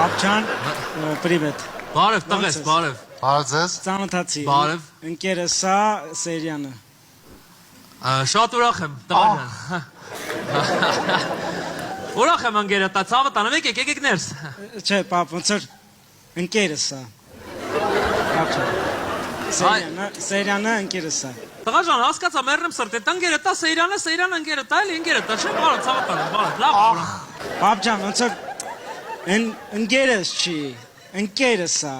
Պապջան, պրիվետ։ Բարև, տղես, բարև։ Բարև ձեզ։ Ծանոթացի։ Բարև։ Ընկերս սա Սերյանը։ Շատ ուրախ եմ, տղա ջան։ Ուրախ եմ ընկերը, տա ցավը տանեմ, եկեք ներս։ Չէ, պապ, ոնց որ ընկերս սա։ Պապջան։ Սերյանը ընկերս սա։ Տղա ջան, հասկացա, մեռնեմ սրտի, տա ընկերը, տա Սեյրանը ընկերը, տա էլի ընկերը, տա չէ, բարև, ցավը տանեմ, բարև, լավ ուրախ։ Պապջան, ոնց որ ընկերս չի, ընկերս սա։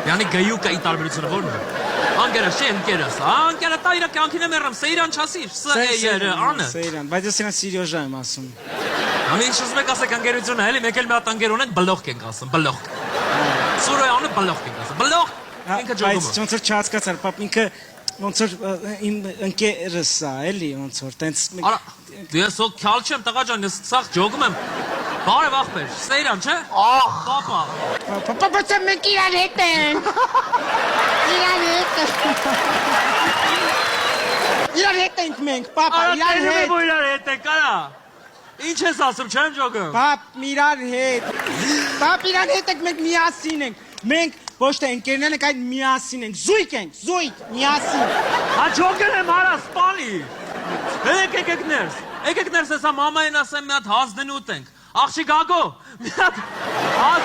Յանի գյուկա ի տարբերությունը ո՞րն է։ Անկերս չի ընկերս, անկերը տա իր կյանքին է մեռնեմ, Սեյրան չասի, անը։ Սերյան, բայց ես իրան Սիրիոժա եմ ասում։ Ամեն ինչ ուզում եք ասեք ընկերությունը, էլի մեկ էլ մի հատ ընկեր ունենք, բլոխ ենք ասում, բլոխ։ Սուրոյանը բլոխ ենք ասում, բլոխ։ Ինքը ջոգում։ Բայց ոնց որ չհասկացար, պապ, ինքը ոնց որ իմ ընկերս սա, էլի ոնց որ տենց Արա, ես ո քյալ չեմ, տղա ջան, ես սաղ ջոգում եմ։ Բարև ախպեր, Սեյրան, չէ։ Պապա։ Պապա, բայց մենք իրար հետ ենք։ Իրար հետ ենք մենք, պապա, իրար հետ։ Իրար հետ ենք, արա։ Ինչ ես ասում, չեմ ջոգում։ Պապ, իրար հետ։ Պապ, իրար հետ ենք, մենք միասին ենք։ Մենք ոչ թե ընկերներ ենք, այլ միասին ենք։ Զույգ ենք, զույգ, միասին։ Հա ջոգել եմ, արա, սպալի։ Եկեք ներս, հեսա մամային ասեմ մի հատ հազ դնուտ ենք։ Աղջի գագո, մի հատ հազ